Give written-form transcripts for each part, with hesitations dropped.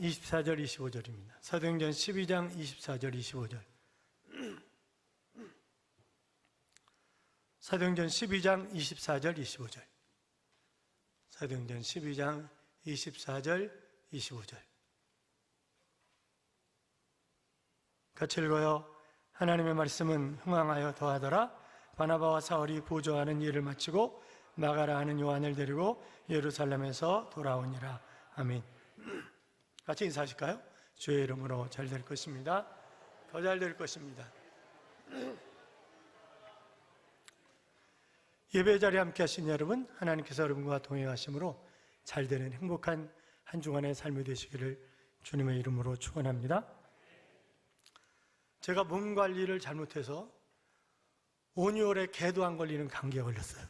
24절 25절입니다. 사도행전 12장 24절 25절. 사도행전 12장 24절 25절. 사도행전 12장 24절 25절. 같이 읽어요. 하나님의 말씀은 흥황하여 더하더라. 바나바와 사울이 보조하는 일을 마치고 나가라 하는 요한을 데리고 예루살렘에서 돌아오니라. 아멘. 같이 인사하실까요? 주의 이름으로 잘 될 것입니다. 더 잘 될 것입니다. 예배 자리에 함께 하신 여러분, 하나님께서 여러분과 동행하심으로 잘 되는 행복한 한 주간의 삶이 되시기를 주님의 이름으로 축원합니다. 제가 몸 관리를 잘못해서 5, 6월에 개도 안 걸리는 감기에 걸렸어요.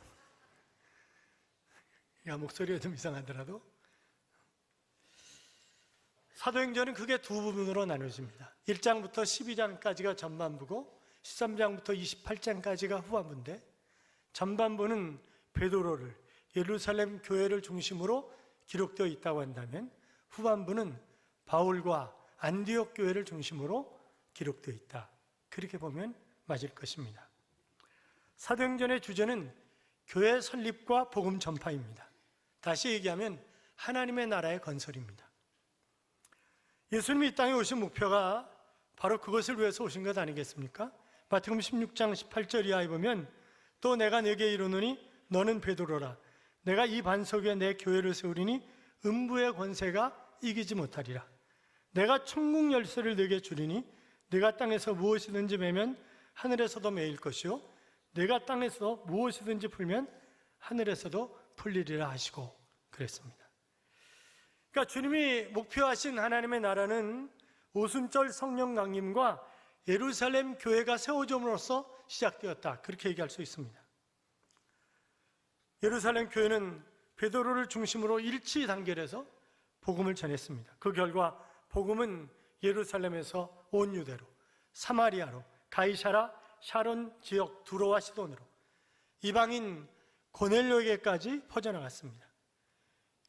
야, 목소리가 좀 이상하더라도 사도행전은 크게 두 부분으로 나눠집니다. 1장부터 12장까지가 전반부고 13장부터 28장까지가 후반부인데, 전반부는 베드로를 예루살렘 교회를 중심으로 기록되어 있다고 한다면, 후반부는 바울과 안디옥 교회를 중심으로 기록되어 있다, 그렇게 보면 맞을 것입니다. 사도행전의 주제는 교회 설립과 복음 전파입니다. 다시 얘기하면 하나님의 나라의 건설입니다. 예수님이 이 땅에 오신 목표가 바로 그것을 위해서 오신 것 아니겠습니까? 마태복음 16장 18절 이하에 보면, 또 내가 네게 이르노니 너는 베드로라. 내가 이 반석 위에 내 교회를 세우리니 음부의 권세가 이기지 못하리라. 내가 천국 열쇠를 네게 주리니 네가 땅에서 무엇이든지 매면 하늘에서도 매일 것이요 내가 땅에서 무엇이든지 풀면 하늘에서도 풀리리라 하시고 그랬습니다. 그러니까 주님이 목표하신 하나님의 나라는 오순절 성령 강림과 예루살렘 교회가 세워짐으로써 시작되었다, 그렇게 얘기할 수 있습니다. 예루살렘 교회는 베드로를 중심으로 일치 단결해서 복음을 전했습니다. 그 결과 복음은 예루살렘에서 온 유대로, 사마리아로, 가이사라, 샤론 지역 두로와 시돈으로, 이방인 고넬료에게까지 퍼져나갔습니다.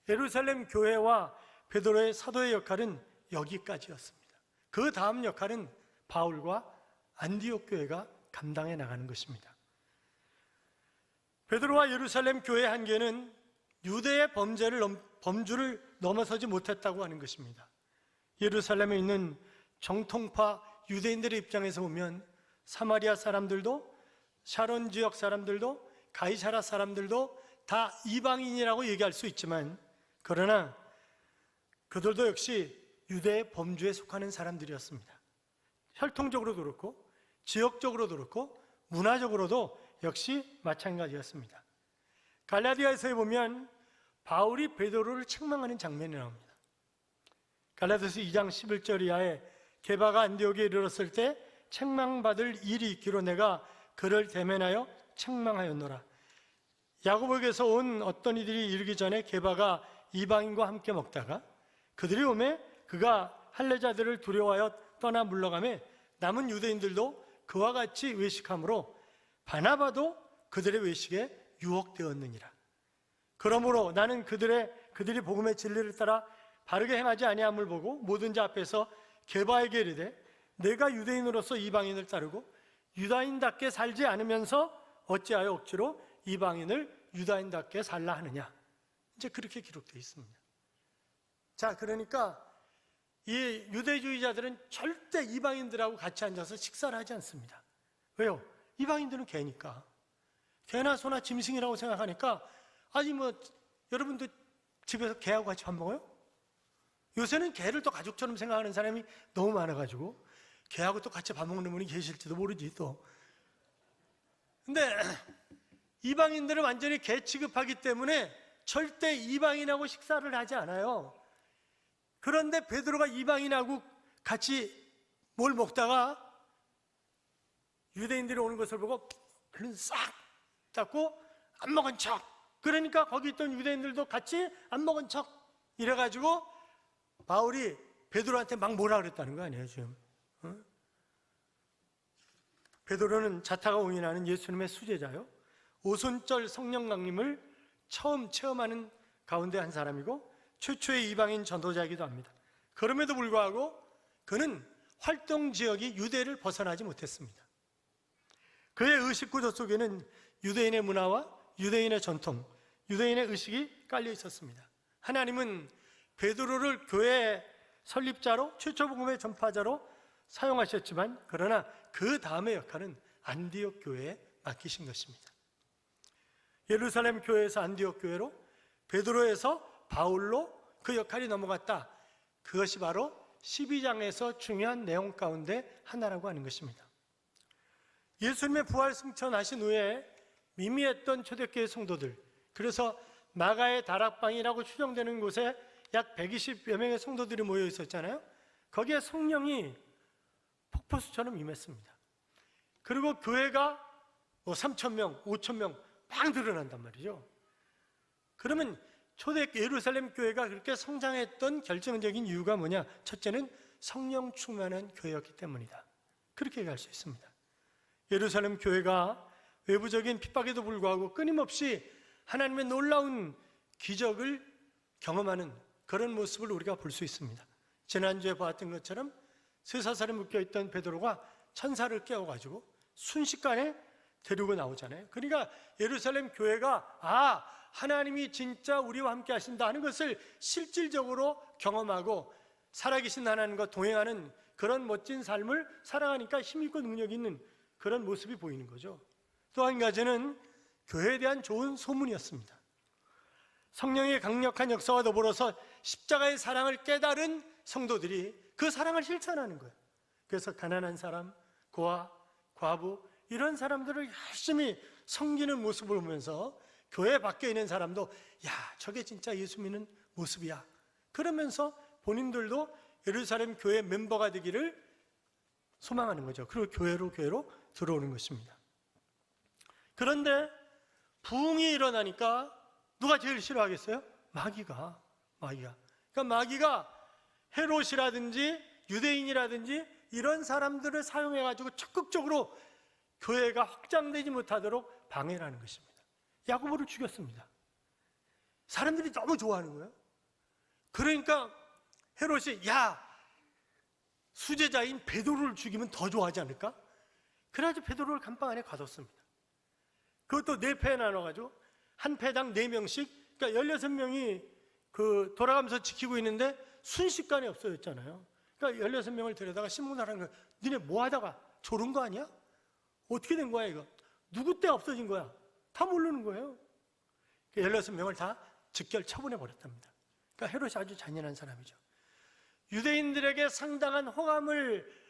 예루살렘 교회와 베드로의 사도의 역할은 여기까지였습니다. 그 다음 역할은 바울과 안디옥 교회가 감당해 나가는 것입니다. 베드로와 예루살렘 교회의 한계는 유대의 범주를 넘어서지 못했다고 하는 것입니다. 예루살렘에 있는 정통파 유대인들의 입장에서 보면 사마리아 사람들도, 샤론 지역 사람들도, 가이사라 사람들도 다 이방인이라고 얘기할 수 있지만, 그러나 그들도 역시 유대의 범주에 속하는 사람들이었습니다. 혈통적으로도 그렇고 지역적으로도 그렇고 문화적으로도 역시 마찬가지였습니다. 갈라디아서에 보면 바울이 베드로를 책망하는 장면이 나옵니다. 갈라디아서 2장 11절 이하에 게바가 안디옥에 이르렀을 때 책망받을 일이 있기로 내가 그를 대면하여 책망하였노라. 야고보에게서 온 어떤 이들이 이르기 전에 게바가 이방인과 함께 먹다가 그들이 오매 그가 할례자들을 두려워하여 떠나 물러가매 남은 유대인들도 그와 같이 외식함으로 바나바도 그들의 외식에 유혹되었느니라. 그러므로 나는 그들이 복음의 진리를 따라 바르게 행하지 아니함을 보고 모든 자 앞에서 게바에게 이르되, 내가 유대인으로서 이방인을 따르고 유다인답게 살지 않으면서 어찌하여 억지로 이방인을 유다인답게 살라 하느냐. 이제 그렇게 기록되어 있습니다. 자, 그러니까 이 유대주의자들은 절대 이방인들하고 같이 앉아서 식사를 하지 않습니다. 왜요? 이방인들은 개니까. 개나 소나 짐승이라고 생각하니까, 아니 뭐 여러분도 집에서 개하고 같이 밥 먹어요? 요새는 개를 또 가족처럼 생각하는 사람이 너무 많아가지고 개하고 또 같이 밥 먹는 분이 계실지도 모르지 또. 근데 이방인들은 완전히 개 취급하기 때문에 절대 이방인하고 식사를 하지 않아요. 그런데 베드로가 이방인하고 같이 뭘 먹다가 유대인들이 오는 것을 보고 그는 싹 잡고 안 먹은 척, 그러니까 거기 있던 유대인들도 같이 안 먹은 척 이래가지고 바울이 베드로한테 막 뭐라 그랬다는 거 아니에요 지금. 베드로는 자타가 공인하는 예수님의 수제자요, 오순절 성령 강림을 처음 체험하는 가운데 한 사람이고 최초의 이방인 전도자이기도 합니다. 그럼에도 불구하고 그는 활동 지역이 유대를 벗어나지 못했습니다. 그의 의식 구조 속에는 유대인의 문화와 유대인의 전통, 유대인의 의식이 깔려 있었습니다. 하나님은 베드로를 교회 설립자로, 최초 복음의 전파자로 사용하셨지만, 그러나 그 다음의 역할은 안디옥 교회에 맡기신 것입니다. 예루살렘 교회에서 안디옥 교회로, 베드로에서 바울로 그 역할이 넘어갔다. 그것이 바로 12장에서 중요한 내용 가운데 하나라고 하는 것입니다. 예수님의 부활 승천하신 후에 미미했던 초대교회 성도들, 그래서 마가의 다락방이라고 추정되는 곳에 약 120여 명의 성도들이 모여 있었잖아요. 거기에 성령이 폭포수처럼 임했습니다. 그리고 교회가 3,000명, 5,000명 막 늘어난단 말이죠. 그러면 초대 예루살렘 교회가 그렇게 성장했던 결정적인 이유가 뭐냐? 첫째는 성령 충만한 교회였기 때문이다. 그렇게 얘기할 수 있습니다. 예루살렘 교회가 외부적인 핍박에도 불구하고 끊임없이 하나님의 놀라운 기적을 경험하는 그런 모습을 우리가 볼 수 있습니다. 지난주에 보았던 것처럼 쇠사슬에 묶여있던 베드로가 천사를 깨워가지고 순식간에 데리고 나오잖아요. 그러니까 예루살렘 교회가 하나님이 진짜 우리와 함께 하신다 하는 것을 실질적으로 경험하고 살아계신 하나님과 동행하는 그런 멋진 삶을 살아가니까 힘있고 능력이 있는 그런 모습이 보이는 거죠. 또 한 가지는 교회에 대한 좋은 소문이었습니다. 성령의 강력한 역사와 더불어서 십자가의 사랑을 깨달은 성도들이 그 사랑을 실천하는 거예요. 그래서 가난한 사람, 고아, 과부 이런 사람들을 열심히 섬기는 모습을 보면서 교회 밖에 있는 사람도 저게 진짜 예수 믿는 모습이야. 그러면서 본인들도 예루살렘 교회 멤버가 되기를 소망하는 거죠. 그리고 교회로 들어오는 것입니다. 그런데 부흥이 일어나니까 누가 제일 싫어하겠어요? 마귀가. 그러니까 마귀가 헤롯이라든지 유대인이라든지 이런 사람들을 사용해가지고 적극적으로 교회가 확장되지 못하도록 방해를 하는 것입니다. 야고보를 죽였습니다. 사람들이 너무 좋아하는 거예요. 그러니까 헤롯이 수제자인 베드로를 죽이면 더 좋아하지 않을까? 그래가지고 베드로를 감방 안에 가뒀습니다. 그것도 4패에 나눠가지고 한 패당 4명씩, 그러니까 16명이 돌아가면서 지키고 있는데 순식간에 없어졌잖아요. 그러니까 16명을 데려다가 신문하라는 거예요. 니네 뭐 하다가 졸은 거 아니야? 어떻게 된 거야 이거? 누구 때 없어진 거야? 다 모르는 거예요. 16명을 다 즉결 처분해 버렸답니다. 그러니까 헤롯이 아주 잔인한 사람이죠. 유대인들에게 상당한 호감을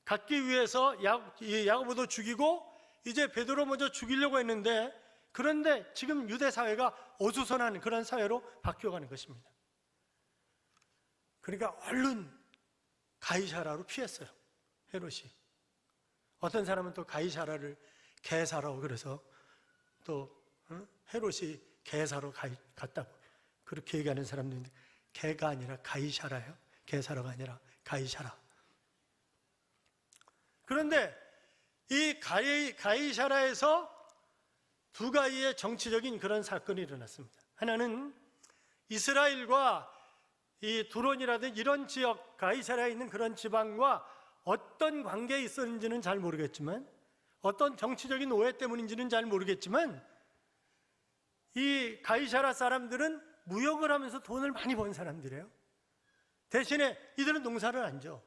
갖기 위해서 야고보도 죽이고 이제 베드로 먼저 죽이려고 했는데, 그런데 지금 유대 사회가 어수선한 그런 사회로 바뀌어가는 것입니다. 그러니까 얼른 가이사라로 피했어요. 헤롯이. 어떤 사람은 또 가이사라를 개사라고 그래서 또 헤롯이 개사로 갔다고 그렇게 얘기하는 사람도 있는데, 개가 아니라 가이사라예요. 개사라가 아니라 가이사라. 그런데 이 가이사라에서 두 가지의 정치적인 그런 사건이 일어났습니다. 하나는 이스라엘과 이 두론이라든 이런 지역, 가이사라에 있는 그런 지방과 어떤 관계에 있었는지는 잘 모르겠지만, 어떤 정치적인 오해 때문인지는 잘 모르겠지만, 이 가이사라 사람들은 무역을 하면서 돈을 많이 번 사람들이에요. 대신에 이들은 농사를 안 져.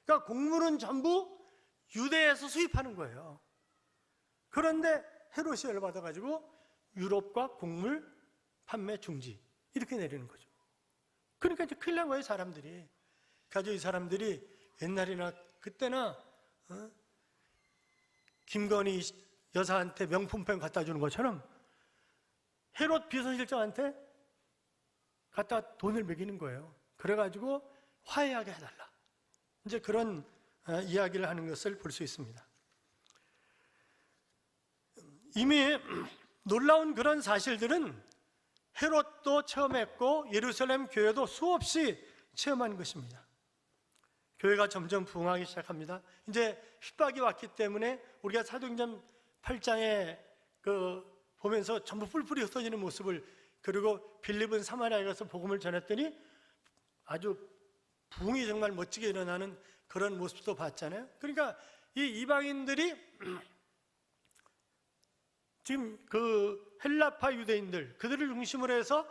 그러니까 곡물은 전부 유대에서 수입하는 거예요. 그런데 헤롯이 열받아가지고 유럽과 곡물 판매 중지 이렇게 내리는 거죠. 그러니까 이제 큰일 난 거예요, 사람들이. 가지고 이 사람들이 옛날이나 그때나 김건희 여사한테 명품펜 갖다 주는 것처럼 헤롯 비서실장한테 갖다 돈을 매기는 거예요. 그래가지고 화해하게 해달라. 이제 그런 이야기를 하는 것을 볼 수 있습니다. 이미 놀라운 그런 사실들은 헤롯도 체험했고 예루살렘 교회도 수없이 체험한 것입니다. 교회가 점점 부흥하기 시작합니다. 이제 핍박이 왔기 때문에 우리가 사도행전 8장에 보면서 전부 뿔뿔이 흩어지는 모습을, 그리고 빌립은 사마리아에 가서 복음을 전했더니 아주 부흥이 정말 멋지게 일어나는 그런 모습도 봤잖아요. 그러니까 이 이방인들이 지금 그 헬라파 유대인들 그들을 중심으로 해서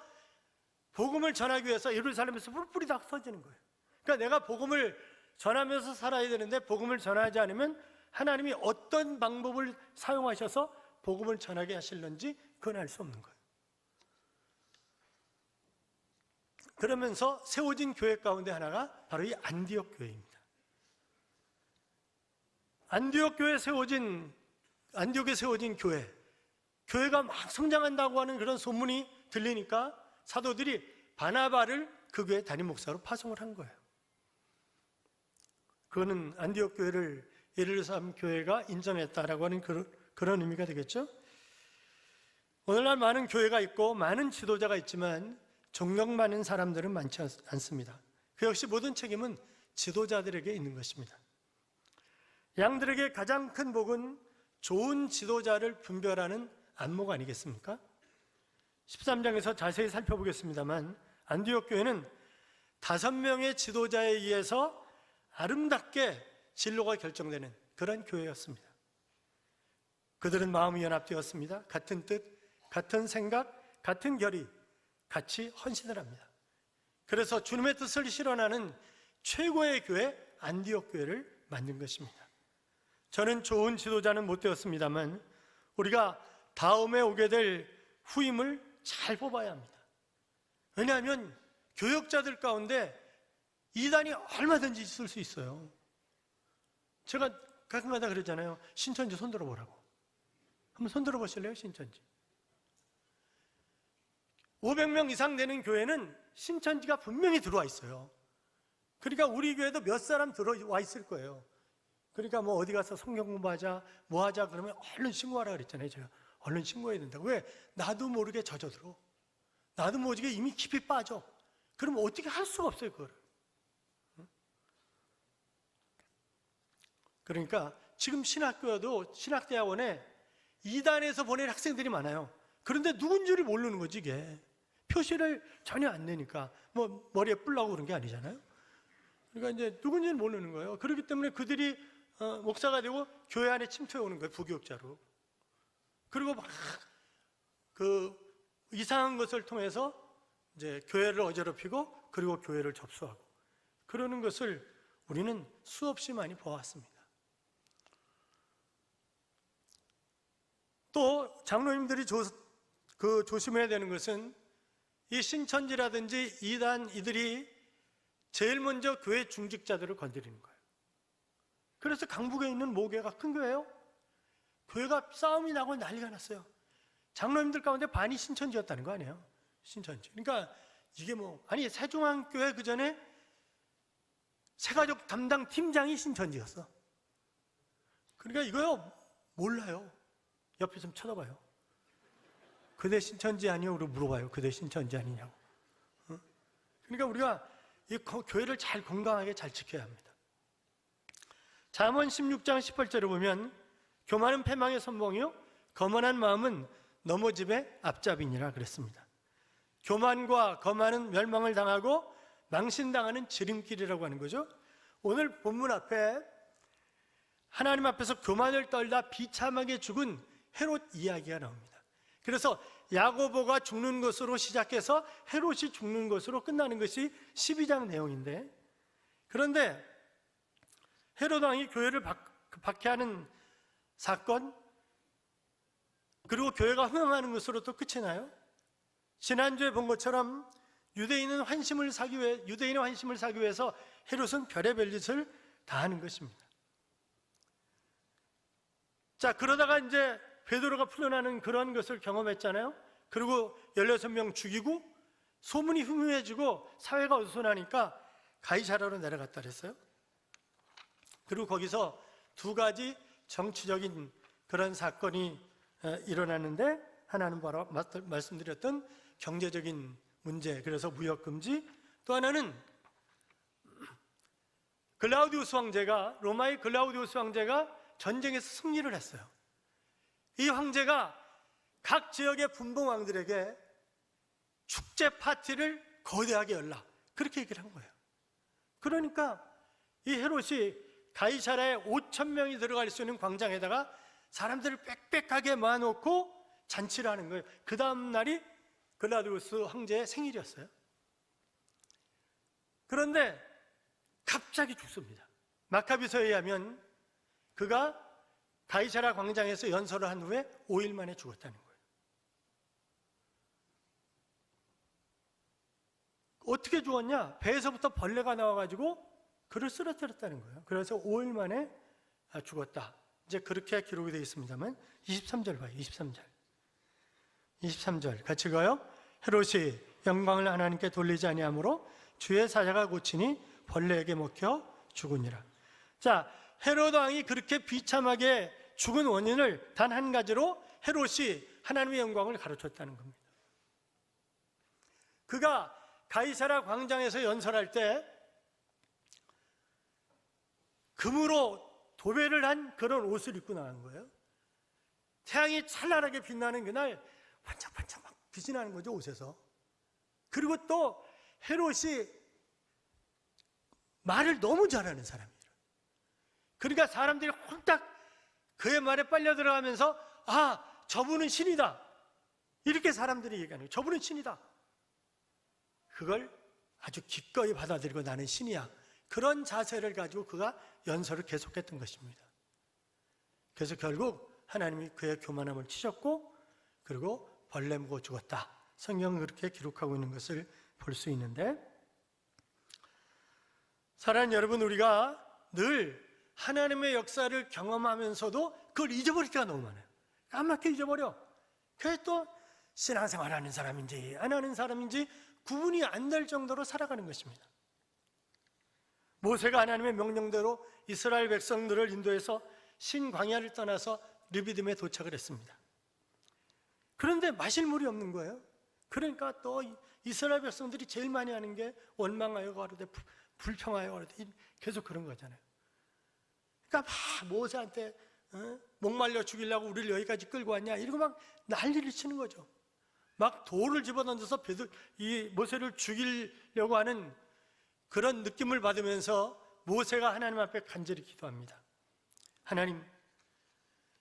복음을 전하기 위해서 예루살렘에서 뿔뿔이 다 흩어지는 거예요. 그러니까 내가 복음을 전하면서 살아야 되는데 복음을 전하지 않으면 하나님이 어떤 방법을 사용하셔서 복음을 전하게 하실는지 그건 알 수 없는 거예요. 그러면서 세워진 교회 가운데 하나가 바로 이 안디옥 교회입니다. 안디옥에 세워진 교회가 막 성장한다고 하는 그런 소문이 들리니까 사도들이 바나바를 그 교회 담임 목사로 파송을 한 거예요. 그거는 안디옥 교회를 예루살렘 교회가 인정했다라고 하는 그런 의미가 되겠죠. 오늘날 많은 교회가 있고 많은 지도자가 있지만 존경받는 사람들은 많지 않습니다. 그 역시 모든 책임은 지도자들에게 있는 것입니다. 양들에게 가장 큰 복은 좋은 지도자를 분별하는 안목 아니겠습니까? 13장에서 자세히 살펴보겠습니다만 안디옥 교회는 5명의 지도자에 의해서 아름답게 진로가 결정되는 그런 교회였습니다. 그들은 마음이 연합되었습니다. 같은 뜻, 같은 생각, 같은 결의, 같이 헌신을 합니다. 그래서 주님의 뜻을 실현하는 최고의 교회 안디옥 교회를 만든 것입니다. 저는 좋은 지도자는 못 되었습니다만 우리가 다음에 오게 될 후임을 잘 뽑아야 합니다. 왜냐하면 교역자들 가운데 이단이 얼마든지 있을 수 있어요. 제가 가끔가다 그러잖아요. 신천지 손들어 보라고. 한번 손들어 보실래요? 신천지 500명 이상 되는 교회는 신천지가 분명히 들어와 있어요. 그러니까 우리 교회도 몇 사람 들어와 있을 거예요. 그러니까 뭐 어디 가서 성경 공부하자 뭐 하자 그러면 얼른 신고하라 그랬잖아요. 제가 얼른 신고해야 된다고. 왜? 나도 모르게 젖어들어. 나도 모르게 이미 깊이 빠져. 그러면 어떻게 할 수가 없어요 그거를. 그러니까 지금 신학교도 신학대학원에 이단에서 보낸 학생들이 많아요. 그런데 누군지를 모르는 거지 이게. 표시를 전혀 안 내니까 뭐 머리에 뿔나고 그런 게 아니잖아요. 그러니까 이제 누군지는 모르는 거예요. 그렇기 때문에 그들이 목사가 되고 교회 안에 침투해 오는 거예요. 부교육자로. 그리고 막 그 이상한 것을 통해서 이제 교회를 어지럽히고 그리고 교회를 접수하고 그러는 것을 우리는 수없이 많이 보았습니다. 또 장로님들이 조심해야 되는 것은 이 신천지라든지 이단 이들이 제일 먼저 교회 중직자들을 건드리는 거예요. 그래서 강북에 있는 모교회가 큰 교회예요. 교회가 싸움이 나고 난리가 났어요. 장로님들 가운데 반이 신천지였다는 거 아니에요? 신천지. 그러니까 이게 뭐 아니 세종안교회 그 전에 세가족 담당 팀장이 신천지였어. 그러니까 이거요 몰라요. 옆에 좀 쳐다봐요. 그대 신천지 아니요? 그러고 물어봐요. 그대 신천지 아니냐고. 그러니까 우리가 이 교회를 잘 건강하게 잘 지켜야 합니다. 잠언 16장 18절에 보면 교만은 패망의 선봉이요 거만한 마음은 넘어짐의 앞잡이니라 그랬습니다. 교만과 거만은 멸망을 당하고 망신당하는 지름길이라고 하는 거죠. 오늘 본문 앞에 하나님 앞에서 교만을 떨다 비참하게 죽은 헤롯 이야기가 나옵니다. 그래서 야고보가 죽는 것으로 시작해서 헤롯이 죽는 것으로 끝나는 것이 12장 내용인데, 그런데 헤롯 왕이 교회를 박해하는 사건, 그리고 교회가 흥황하는 것으로 또 끝이 나요. 지난주에 본 것처럼 유대인의 환심을 사기 위해서 헤롯은 별의별 짓을 다 하는 것입니다. 자, 그러다가 이제 베드로가 풀려나는 그런 것을 경험했잖아요. 그리고 16명 죽이고 소문이 흉흉해지고 사회가 어수선하니까 가이사라로 내려갔다 그랬어요. 그리고 거기서 두 가지 정치적인 그런 사건이 일어났는데, 하나는 바로 말씀드렸던 경제적인 문제, 그래서 무역금지, 또 하나는 글라우디우스 황제가, 로마의 글라우디우스 황제가 전쟁에서 승리를 했어요. 이 황제가 각 지역의 분봉왕들에게 축제 파티를 거대하게 열라, 그렇게 얘기를 한 거예요. 그러니까 이 헤롯이 가이사라에 5,000명이 들어갈 수 있는 광장에다가 사람들을 빽빽하게 모아놓고 잔치를 하는 거예요. 그 다음 날이 글라디우스 황제의 생일이었어요. 그런데 갑자기 죽습니다. 마카비서에 의하면 그가 가이사라 광장에서 연설을 한 후에 5일 만에 죽었다는 거예요. 어떻게 죽었냐? 배에서부터 벌레가 나와가지고 그를 쓰러뜨렸다는 거예요. 그래서 5일 만에 죽었다. 이제 그렇게 기록이 되어 있습니다만 23절 봐요. 23절 같이 가요. 헤롯이 영광을 하나님께 돌리지 아니하므로 주의 사자가 고치니 벌레에게 먹혀 죽으니라. 자, 헤롯 왕이 그렇게 비참하게 죽은 원인을 단 한 가지로 헤롯이 하나님의 영광을 가르쳤다는 겁니다. 그가 가이사라 광장에서 연설할 때 금으로 도배를 한 그런 옷을 입고 나간 거예요. 태양이 찬란하게 빛나는 그날 반짝반짝 막 빛이 나는 거죠, 옷에서. 그리고 또 헤롯이 말을 너무 잘하는 사람이에요. 그러니까 사람들이 홀딱 그의 말에 빨려 들어가면서 아, 저분은 신이다, 이렇게 사람들이 얘기하는 거예요. 저분은 신이다. 그걸 아주 기꺼이 받아들이고 나는 신이야, 그런 자세를 가지고 그가 연설을 계속했던 것입니다. 그래서 결국 하나님이 그의 교만함을 치셨고 그리고 벌레 먹어 죽었다. 성경은 그렇게 기록하고 있는 것을 볼 수 있는데, 사랑하는 여러분, 우리가 늘 하나님의 역사를 경험하면서도 그걸 잊어버릴 때가 너무 많아요. 까맣게 잊어버려. 그게 또 신앙생활 하는 사람인지 안 하는 사람인지 구분이 안 될 정도로 살아가는 것입니다. 모세가 하나님의 명령대로 이스라엘 백성들을 인도해서 신광야를 떠나서 르비딤에 도착을 했습니다. 그런데 마실 물이 없는 거예요. 그러니까 또 이스라엘 백성들이 제일 많이 하는 게 원망하여 가로되 불평하여 가로되 계속 그런 거잖아요. 그러니까 막 모세한테 목말려 죽이려고 우리를 여기까지 끌고 왔냐 이러고 막 난리를 치는 거죠. 막 돌을 집어던져서 이 모세를 죽이려고 하는 그런 느낌을 받으면서 모세가 하나님 앞에 간절히 기도합니다. 하나님,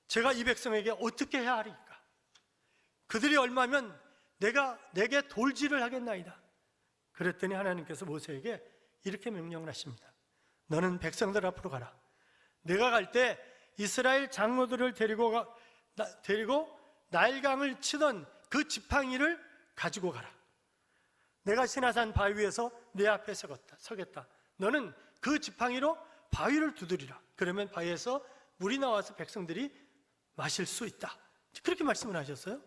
제가 이 백성에게 어떻게 해야 하리까? 그들이 얼마면 내게 돌질을 하겠나이다. 그랬더니 하나님께서 모세에게 이렇게 명령을 하십니다. 너는 백성들 앞으로 가라. 내가 갈 때 이스라엘 장로들을 데리고 나일강을 치던 그 지팡이를 가지고 가라. 내가 시나산 바위 위에서 내 앞에 서겠다. 너는 그 지팡이로 바위를 두드리라. 그러면 바위에서 물이 나와서 백성들이 마실 수 있다. 그렇게 말씀을 하셨어요.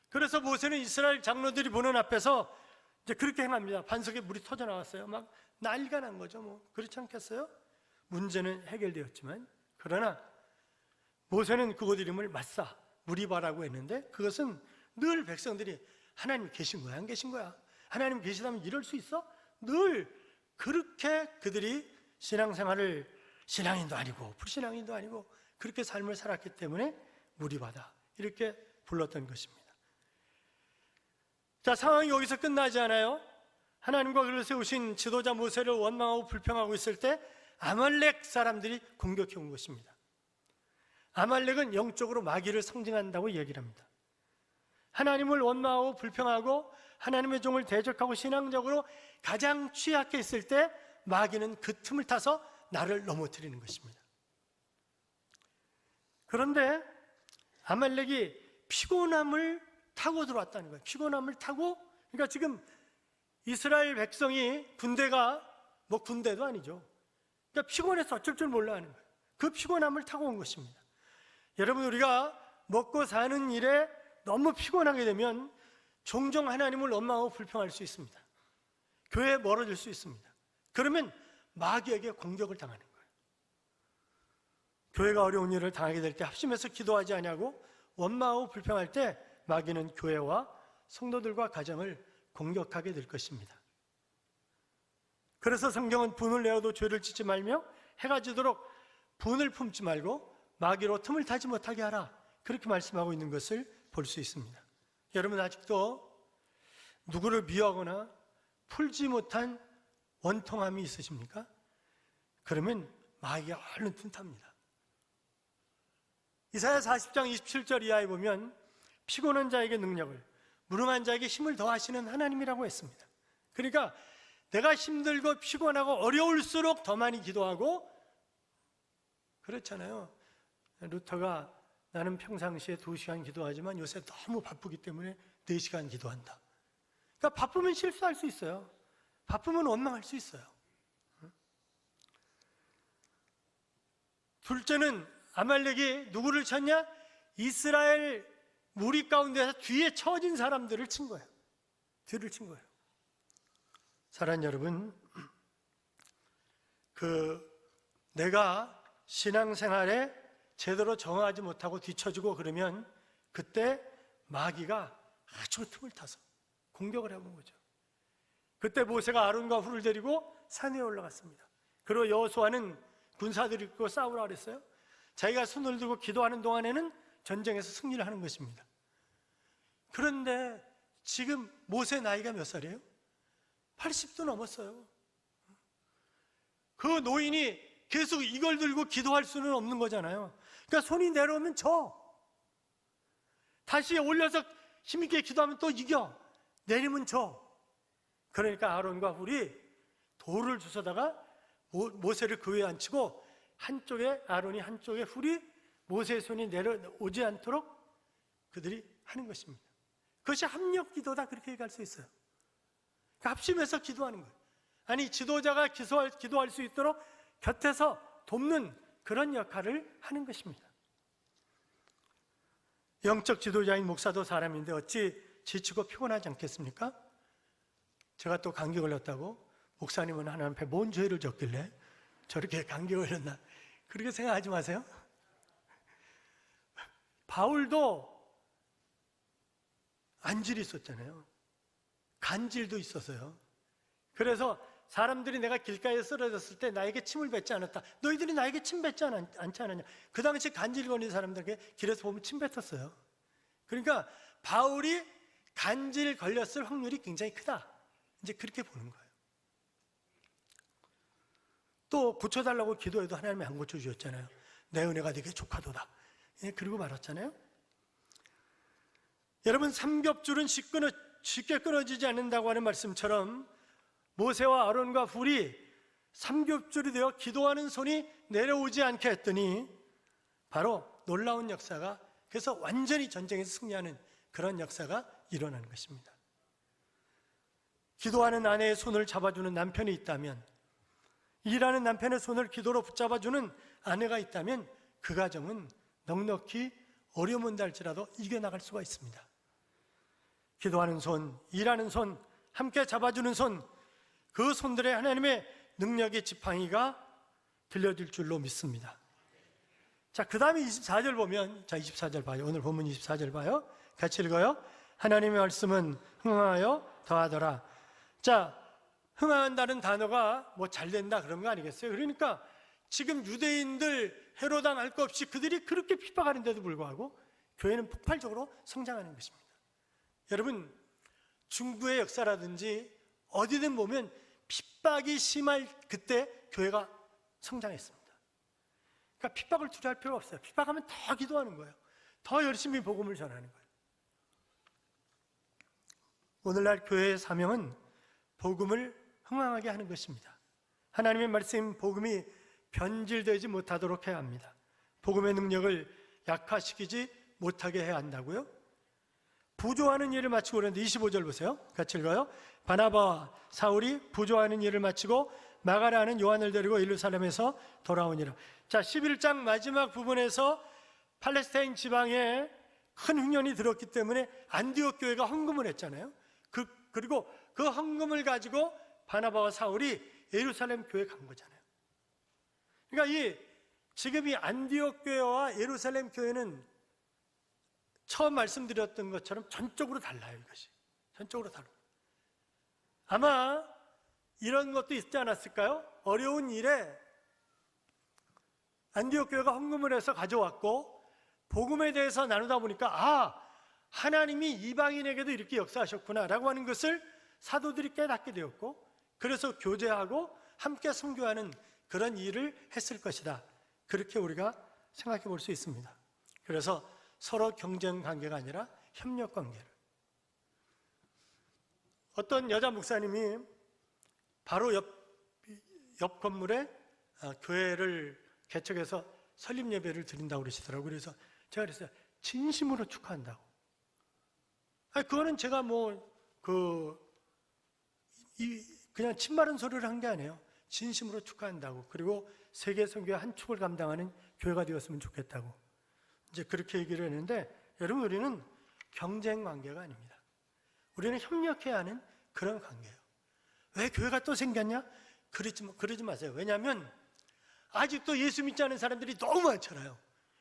그래서 모세는 이스라엘 장로들이 보는 앞에서 이제 그렇게 행합니다. 반석에 물이 터져 나왔어요. 막 난리가 난 거죠. 뭐 그렇지 않겠어요? 문제는 해결되었지만, 그러나 모세는 그곳 이름을 마사, 무리바라고 했는데, 그것은 늘 백성들이 하나님 계신 거야, 안 계신 거야? 하나님 계시다면 이럴 수 있어? 늘 그렇게 그들이 신앙생활을, 신앙인도 아니고 불신앙인도 아니고 그렇게 삶을 살았기 때문에 무리바다 이렇게 불렀던 것입니다. 자, 상황이 여기서 끝나지 않아요. 하나님과 그를 세우신 지도자 모세를 원망하고 불평하고 있을 때 아말렉 사람들이 공격해 온 것입니다. 아말렉은 영적으로 마귀를 상징한다고 얘기를 합니다. 하나님을 원망하고 불평하고 하나님의 종을 대적하고 신앙적으로 가장 취약해 있을 때 마귀는 그 틈을 타서 나를 넘어뜨리는 것입니다. 그런데 아말렉이 피곤함을 타고 들어왔다는 거예요. 피곤함을 타고, 그러니까 지금 이스라엘 백성이 군대가 뭐 군대도 아니죠. 그러니까 피곤해서 어쩔 줄 몰라 하는 거예요. 그 피곤함을 타고 온 것입니다. 여러분, 우리가 먹고 사는 일에 너무 피곤하게 되면 종종 하나님을 원망하고 불평할 수 있습니다. 교회에 멀어질 수 있습니다. 그러면 마귀에게 공격을 당하는 거예요. 교회가 어려운 일을 당하게 될 때 합심해서 기도하지 않냐고 원망하고 불평할 때 마귀는 교회와 성도들과 가정을 공격하게 될 것입니다. 그래서 성경은 분을 내어도 죄를 짓지 말며 해가 지도록 분을 품지 말고 마귀로 틈을 타지 못하게 하라, 그렇게 말씀하고 있는 것을 볼 수 있습니다. 여러분, 아직도 누구를 미워하거나 풀지 못한 원통함이 있으십니까? 그러면 마귀가 얼른 틈탑니다. 이사야 40장 27절 이하에 보면 피곤한 자에게 능력을, 무능한 자에게 힘을 더하시는 하나님이라고 했습니다. 그러니까 내가 힘들고 피곤하고 어려울수록 더 많이 기도하고, 그렇잖아요. 루터가 나는 평상시에 2시간 기도하지만 요새 너무 바쁘기 때문에 4시간 기도한다. 그러니까 바쁘면 실수할 수 있어요. 바쁘면 원망할 수 있어요. 둘째는 아말렉이 누구를 쳤냐? 이스라엘 무리 가운데서 뒤에 처진 사람들을 친 거예요. 뒤를 친 거예요. 사랑하는 여러분, 내가 신앙생활에 제대로 정하지 못하고 뒤처지고 그러면 그때 마귀가 아주 틈을 타서 공격을 해본 거죠. 그때 모세가 아론과 훌을 데리고 산에 올라갔습니다. 그리고 여호수아는 군사들이 있고 싸우라 그랬어요. 자기가 손을 들고 기도하는 동안에는 전쟁에서 승리를 하는 것입니다. 그런데 지금 모세 나이가 몇 살이에요? 80도 넘었어요. 그 노인이 계속 이걸 들고 기도할 수는 없는 거잖아요. 그러니까 손이 내려오면 져. 다시 올려서 힘있게 기도하면 또 이겨. 내리면 져. 그러니까 아론과 훌이 돌을 주워다가 모세를 그 위에 앉히고 한쪽에 아론이 한쪽에 훌이 모세의 손이 내려오지 않도록 그들이 하는 것입니다. 그것이 합력 기도다, 그렇게 얘기할 수 있어요. 그러니까 합심해서 기도하는 거예요. 아니, 지도자가 기도할 수 있도록 곁에서 돕는 그런 역할을 하는 것입니다. 영적 지도자인 목사도 사람인데 어찌 지치고 피곤하지 않겠습니까? 제가 또 감기 걸렸다고, 목사님은 하나님 앞에 뭔 죄를 졌길래 저렇게 감기 걸렸나, 그렇게 생각하지 마세요. 바울도 안질이 있었잖아요. 간질도 있었어요. 그래서 사람들이 내가 길가에 쓰러졌을 때 나에게 침을 뱉지 않았다. 너희들이 나에게 침 뱉지 않지 않았냐. 그 당시 간질 걸린 사람들에게 길에서 보면 침 뱉었어요. 그러니까 바울이 간질 걸렸을 확률이 굉장히 크다, 이제 그렇게 보는 거예요. 또 고쳐달라고 기도해도 하나님이 안 고쳐주셨잖아요. 내 은혜가 네게 족하도다, 그리고 말았잖아요. 여러분, 삼겹줄은 쉽게 끊어지지 않는다고 하는 말씀처럼 모세와 아론과 훌이 삼겹줄이 되어 기도하는 손이 내려오지 않게 했더니 바로 놀라운 역사가, 그래서 완전히 전쟁에서 승리하는 그런 역사가 일어나는 것입니다. 기도하는 아내의 손을 잡아주는 남편이 있다면, 일하는 남편의 손을 기도로 붙잡아주는 아내가 있다면 그 가정은 넉넉히 어려움 온다 할지라도 이겨나갈 수가 있습니다. 기도하는 손, 일하는 손, 함께 잡아주는 손, 그 손들의 하나님의 능력의 지팡이가 들려질 줄로 믿습니다. 자, 그 다음에 24절 보면, 자, 24절 봐요. 오늘 본문 24절 봐요. 같이 읽어요. 하나님의 말씀은 흥하여 더하더라. 자, 흥한다는 단어가 뭐 잘된다 그런 거 아니겠어요? 그러니까 지금 유대인들 헤로당 할 것 없이 그들이 그렇게 핍박하는데도 불구하고 교회는 폭발적으로 성장하는 것입니다. 여러분, 중부의 역사라든지 어디든 보면 핍박이 심할 그때 교회가 성장했습니다. 그러니까 핍박을 두려워할 필요가 없어요. 핍박하면 더 기도하는 거예요. 더 열심히 복음을 전하는 거예요. 오늘날 교회의 사명은 복음을 흥황하게 하는 것입니다. 하나님의 말씀, 복음이 변질되지 못하도록 해야 합니다. 복음의 능력을 약화시키지 못하게 해야 한다고요? 부조하는 일을 마치고, 그런데 25절 보세요. 같이 읽어요. 바나바와 사울이 부조하는 일을 마치고 마가라는 요한을 데리고 예루살렘에서 돌아오니라. 자, 11장 마지막 부분에서 팔레스타인 지방에 큰 흉년이 들었기 때문에 안디옥 교회가 헌금을 했잖아요. 그리고 그 헌금을 가지고 바나바와 사울이 예루살렘 교회에 간 거잖아요. 그러니까 지금 이 안디옥 교회와 예루살렘 교회는 처음 말씀드렸던 것처럼 전적으로 달라요. 이것이 전적으로 달라요. 아마 이런 것도 있지 않았을까요? 어려운 일에 안디옥 교회가 헌금을 해서 가져왔고, 복음에 대해서 나누다 보니까 하나님이 이방인에게도 이렇게 역사하셨구나 라고 하는 것을 사도들이 깨닫게 되었고, 그래서 교제하고 함께 선교하는 그런 일을 했을 것이다. 그렇게 우리가 생각해 볼 수 있습니다. 그래서 서로 경쟁 관계가 아니라 협력 관계를. 어떤 여자 목사님이 바로 옆 건물에 교회를 개척해서 설립 예배를 드린다고 그러시더라고요. 그래서 제가 그랬어요. 진심으로 축하한다고. 그거는 제가 그냥 침마른 소리를 한 게 아니에요. 진심으로 축하한다고. 그리고 세계 선교의 한 축을 감당하는 교회가 되었으면 좋겠다고. 이제 그렇게 얘기를 했는데, 여러분, 우리는 경쟁 관계가 아닙니다. 우리는 협력해야 하는 그런 관계예요. 왜 교회가 또 생겼냐? 그러지 마세요. 왜냐하면 아직도 예수 믿지 않은 사람들이 너무 많잖아요.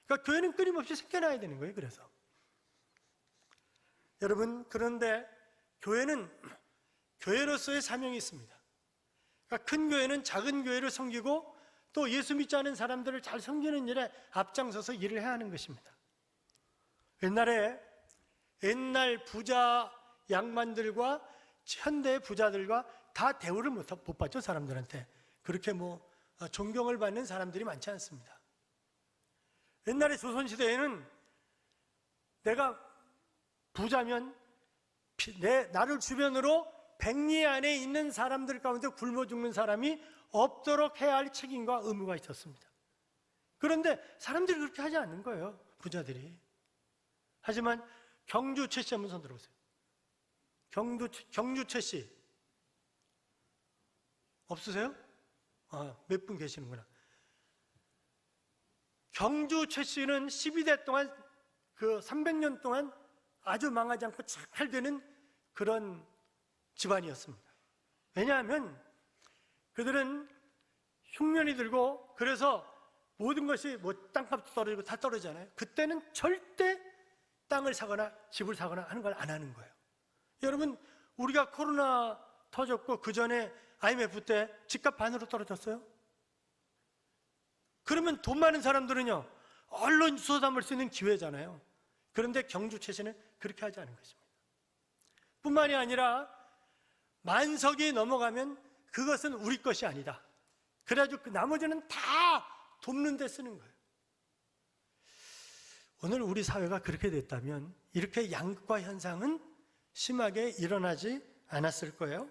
그러니까 교회는 끊임없이 생겨나야 되는 거예요. 그래서 여러분, 그런데 교회는 교회로서의 사명이 있습니다. 그러니까 큰 교회는 작은 교회를 섬기고 또 예수 믿지 않은 사람들을 잘 섬기는 일에 앞장서서 일을 해야 하는 것입니다. 옛날 부자 양반들과 현대 부자들과 다 대우를 못 받죠. 사람들한테 그렇게 존경을 받는 사람들이 많지 않습니다. 옛날에 조선시대에는 내가 부자면 나를 주변으로 백리 안에 있는 사람들 가운데 굶어 죽는 사람이 없도록 해야 할 책임과 의무가 있었습니다. 그런데 사람들이 그렇게 하지 않는 거예요. 부자들이. 하지만 경주 최씨 한번 손 들어보세요. 경주 최씨 없으세요? 몇 분 계시는구나. 경주 최씨는 12대 동안 300년 동안 아주 망하지 않고 잘 되는 그런 집안이었습니다. 왜냐하면 그들은 흉년이 들고 그래서 모든 것이 땅값도 떨어지고 다 떨어지잖아요. 그때는 절대 땅을 사거나 집을 사거나 하는 걸 안 하는 거예요. 여러분, 우리가 코로나 터졌고 그 전에 IMF 때 집값 반으로 떨어졌어요. 그러면 돈 많은 사람들은요, 얼른 주워 담을 수 있는 기회잖아요. 그런데 경주 최씨는 그렇게 하지 않은 것입니다. 뿐만이 아니라 만석이 넘어가면 그것은 우리 것이 아니다. 그래가지고 그 나머지는 다 돕는 데 쓰는 거예요. 오늘 우리 사회가 그렇게 됐다면 이렇게 양극화 현상은 심하게 일어나지 않았을 거예요.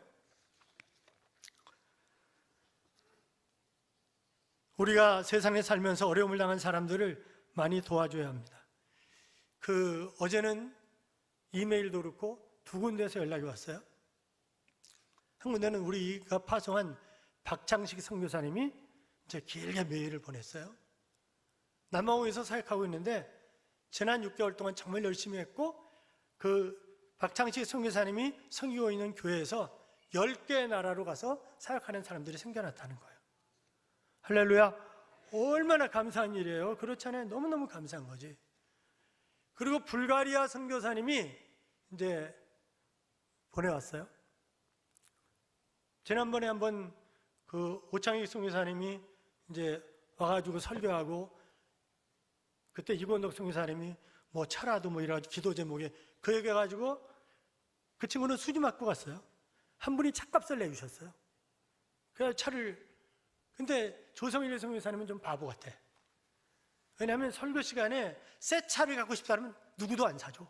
우리가 세상에 살면서 어려움을 당한 사람들을 많이 도와줘야 합니다. 어제는 이메일도 그렇고 두 군데에서 연락이 왔어요. 한 군데는 우리가 파송한 박창식 선교사님이 이제 길게 메일을 보냈어요. 남아공에서 사역하고 있는데 지난 6개월 동안 정말 열심히 했고 박창식 선교사님이 섬기고 있는 교회에서 10개 나라로 가서 사역하는 사람들이 생겨났다는 거예요. 할렐루야. 얼마나 감사한 일이에요. 그렇잖아요. 너무너무 감사한 거지. 그리고 불가리아 선교사님이 이제 보내왔어요. 지난번에 한번 오창익 선교사님이 이제 와가지고 설교하고 그때 이권덕 선교사님이 차라도 이래가지고 기도 제목에 그 얘기해가지고 그 친구는 수지 맞고 갔어요. 한 분이 차값을 내주셨어요. 그래서 근데 조성일 선교사님은 좀 바보 같아. 왜냐하면 설교 시간에 새 차를 갖고 싶다면 누구도 안 사줘.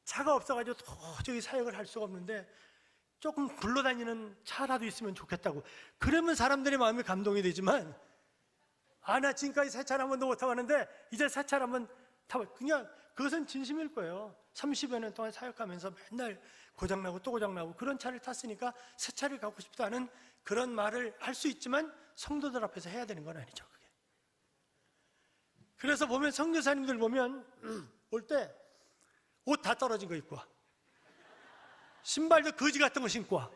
차가 없어가지고 도저히 사역을 할 수가 없는데 조금 굴러다니는 차라도 있으면 좋겠다고. 그러면 사람들의 마음이 감동이 되지만 나 지금까지 새 차를 한 번도 못 타봤는데 이제 새 차를 한번 타봐. 그냥 그것은 진심일 거예요. 30여 년 동안 사역하면서 맨날 고장나고 또 고장나고 그런 차를 탔으니까 새 차를 갖고 싶다는 그런 말을 할 수 있지만 성도들 앞에서 해야 되는 건 아니죠. 그게. 그래서 보면 선교사님들 보면 올 때 옷 다 떨어진 거 입고 와. 신발도 거지 같은 거 신고 와.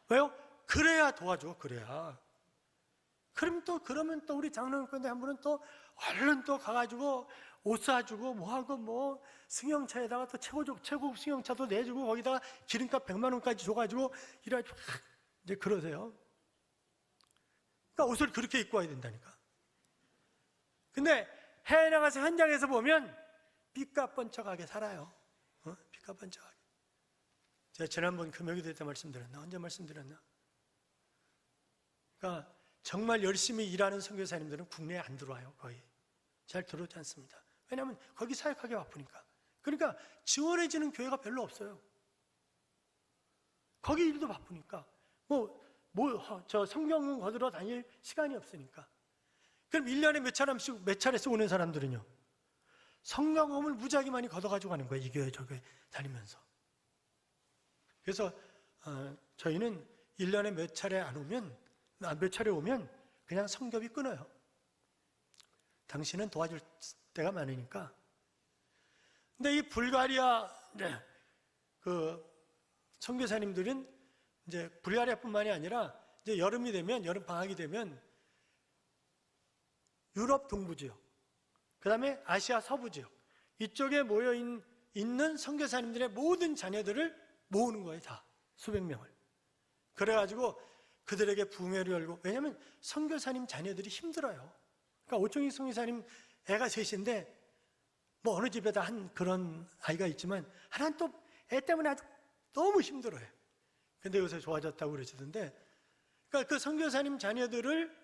왜요? 그래야 도와줘. 그래야. 그러면 또 우리 장로님권대 한 분은 또 얼른 또 가가지고 옷 사주고 뭐하고 승용차에다가 또 최고급 승용차도 내주고 거기다가 기름값 100만 원까지 줘가지고 이래가지고 이제 그러세요. 그러니까 옷을 그렇게 입고 와야 된다니까. 근데 해외 나가서 현장에서 보면 삐까뻔쩍하게 살아요. 삐까뻔쩍하게. 제가 지난번 금요기도 때 말씀드렸나? 언제 말씀드렸나? 그러니까 정말 열심히 일하는 선교사님들은 국내에 안 들어와요. 거의 잘 들어오지 않습니다. 왜냐하면 거기 사역하기 바쁘니까. 그러니까 지원해주는 교회가 별로 없어요. 거기 일도 바쁘니까 저 성경은 거들어 다닐 시간이 없으니까. 그럼 1년에 몇 차례씩 오는 사람들은요, 성경음을 무지하게 많이 걷어가지고 가는 거예요. 이 교회 저 교회 다니면서. 그래서 저희는 1년에 몇 차례 오면 그냥 성ገብ이 끊어요. 당신은 도와줄 때가 많으니까. 근데 이 불가리아 그 선교사님들은 이제 불가리아뿐만이 아니라 이제 여름 방학이 되면 유럽 동부 지역, 그 다음에 아시아 서부 지역, 이쪽에 모여 있는 선교사님들의 모든 자녀들을 모으는 거예요. 다 수백 명을. 그래가지고 그들에게 부흥회를 열고, 왜냐하면 선교사님 자녀들이 힘들어요. 그러니까 오청희 선교사님 애가 셋인데 뭐 어느 집에다 한 그런 아이가 있지만 하나는 또 애 때문에 아주 너무 힘들어요. 근데 요새 좋아졌다고 그러시던데, 그러니까 그 선교사님 자녀들을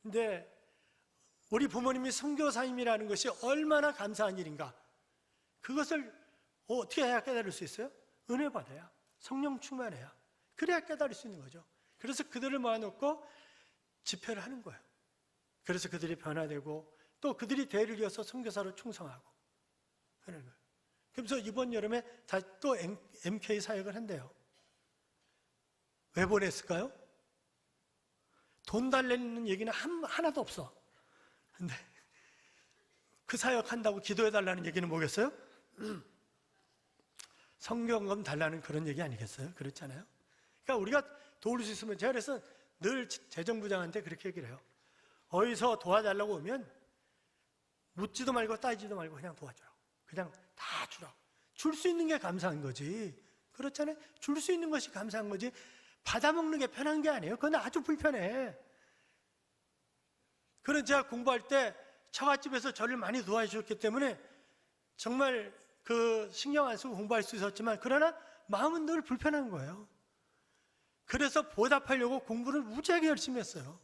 이제 우리 부모님이 선교사님이라는 것이 얼마나 감사한 일인가, 그것을 어떻게 해야 깨달을 수 있어요? 은혜 받아야, 성령 충만해야, 그래야 깨달을 수 있는 거죠. 그래서 그들을 모아놓고 집회를 하는 거예요. 그래서 그들이 변화되고 또 그들이 대를 이어서 선교사로 충성하고 그런 거예요. 그래서 이번 여름에 다시 또 MK 사역을 한대요. 왜 보냈을까요? 돈 달라는 얘기는 하나도 없어. 근데 그 사역한다고 기도해달라는 얘기는 뭐겠어요? 성경금 달라는 그런 얘기 아니겠어요? 그렇잖아요. 그러니까 우리가 도울 수 있으면, 제가 그래서 늘 재정부장한테 그렇게 얘기를 해요. 어디서 도와달라고 오면 묻지도 말고 따지지도 말고 그냥 도와주라고. 그냥 다 주라고. 줄 수 있는 게 감사한 거지. 그렇잖아요. 줄 수 있는 것이 감사한 거지. 받아먹는 게 편한 게 아니에요. 그건 아주 불편해. 그런 제가 공부할 때 처갓집에서 저를 많이 도와주셨기 때문에 정말 그 신경 안 쓰고 공부할 수 있었지만, 그러나 마음은 늘 불편한 거예요. 그래서 보답하려고 공부를 무지하게 열심히 했어요.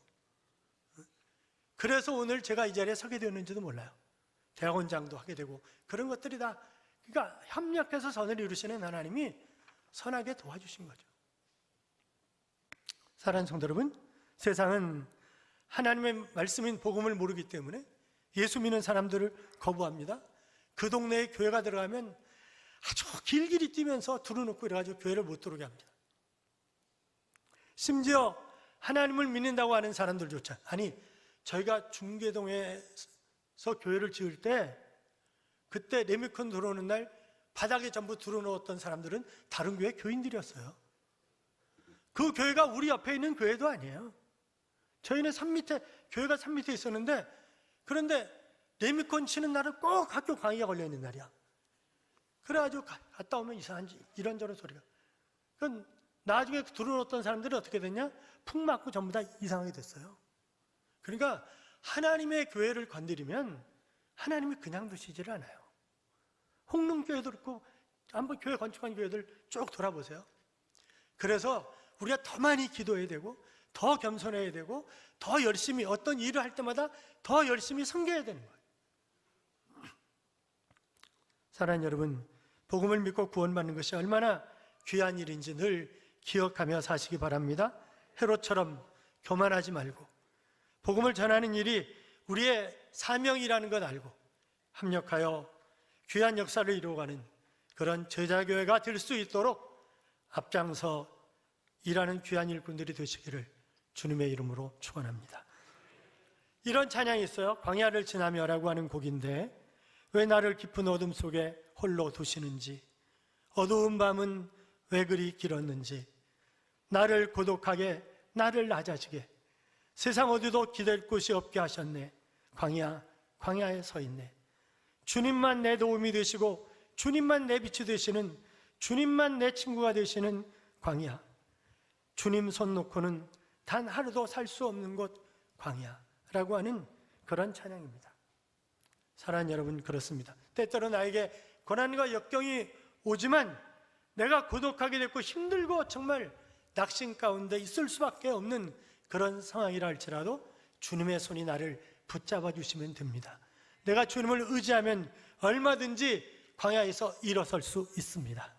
그래서 오늘 제가 이 자리에 서게 되었는지도 몰라요. 대학원장도 하게 되고 그런 것들이 다, 그러니까 협력해서 선을 이루시는 하나님이 선하게 도와주신 거죠. 사랑하는 성도 여러분, 세상은 하나님의 말씀인 복음을 모르기 때문에 예수 믿는 사람들을 거부합니다. 그 동네에 교회가 들어가면 아주 길길이 뛰면서 두루놓고 이래가지고 교회를 못 들어오게 합니다. 심지어 하나님을 믿는다고 하는 사람들조차, 아니 저희가 중계동에서 교회를 지을 때, 그때 레미콘 들어오는 날 바닥에 전부 들어놓았던 사람들은 다른 교회 교인들이었어요. 그 교회가 우리 옆에 있는 교회도 아니에요. 저희는 교회가 산 밑에 있었는데, 그런데 레미콘 치는 날은 꼭 학교 강의가 걸려있는 날이야. 그래가지고 갔다 오면 이상한지 이런저런 소리가. 그건 나중에 들어놓았던 사람들이 어떻게 됐냐? 푹 맞고 전부 다 이상하게 됐어요. 그러니까 하나님의 교회를 건드리면 하나님이 그냥 두시지를 않아요. 홍릉교회도 그렇고 한번 교회 건축한 교회들 쭉 돌아보세요. 그래서 우리가 더 많이 기도해야 되고, 더 겸손해야 되고, 더 열심히 어떤 일을 할 때마다 더 열심히 섬겨야 되는 거예요. 사랑하는 여러분, 복음을 믿고 구원받는 것이 얼마나 귀한 일인지 늘 기억하며 사시기 바랍니다. 헤롯처럼 교만하지 말고 복음을 전하는 일이 우리의 사명이라는 것 알고 합력하여 귀한 역사를 이루어가는 그런 제자교회가 될 수 있도록 앞장서 일하는 귀한 일꾼들이 되시기를 주님의 이름으로 축원합니다. 이런 찬양이 있어요. 광야를 지나며라고 하는 곡인데, 왜 나를 깊은 어둠 속에 홀로 두시는지, 어두운 밤은 왜 그리 길었는지, 나를 고독하게 나를 낮아지게 세상 어디도 기댈 곳이 없게 하셨네. 광야에 서 있네. 주님만 내 도움이 되시고 주님만 내 빛이 되시는, 주님만 내 친구가 되시는 광야, 주님 손 놓고는 단 하루도 살 수 없는 곳 광야라고 하는 그런 찬양입니다. 사랑하는 여러분, 그렇습니다. 때때로 나에게 고난과 역경이 오지만 내가 고독하게 됐고 힘들고 정말 낙심 가운데 있을 수밖에 없는 그런 상황이라 할지라도 주님의 손이 나를 붙잡아 주시면 됩니다. 내가 주님을 의지하면 얼마든지 광야에서 일어설 수 있습니다.